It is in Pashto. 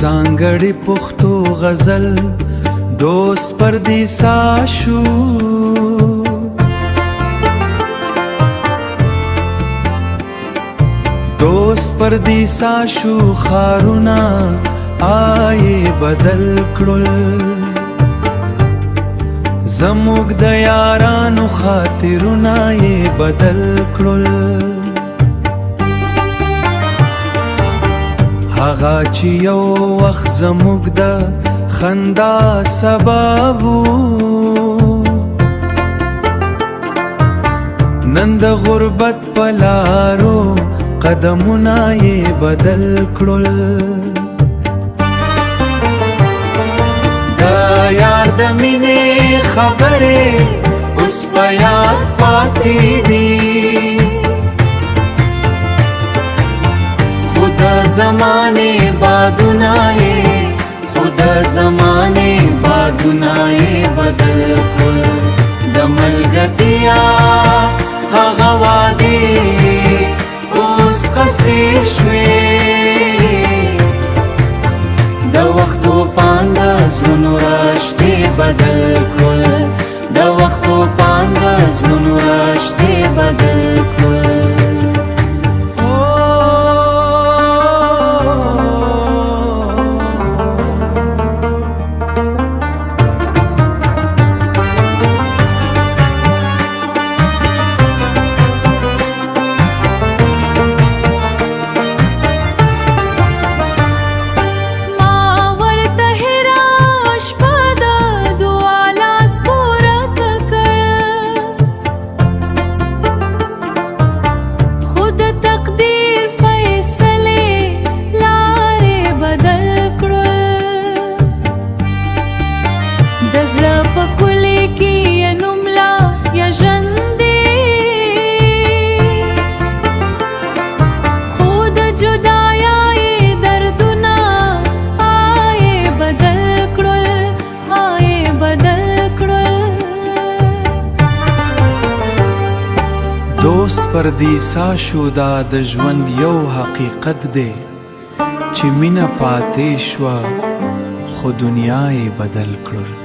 ځانګړې پښتو غزل دوست پردیسا شو دوست پردیسا شو خارونا آئے بدل کړل زموږ د یارانو خاطرونه یې بدل کړل هغه چې یو وخت زموږ د خندا سبب نن د غربت په لارو قدمونه یې بدل کړل د یار د مینې خبرې اوس په یاد پاتې دي خو د زمانې بادونه یې خو د زمانې بادونه یې بدل کړل د ملګرتیا هغه وعدې اوس قصیر شوې د وختو پاند زړونو راشتې بدل کړل د وختو پاند زړونو راشتې بدل کړل دوست پردیسا شو دا د ژوند یو حقیقت دی چې مینه پاتې شوه خو دنیا یې بدل کړل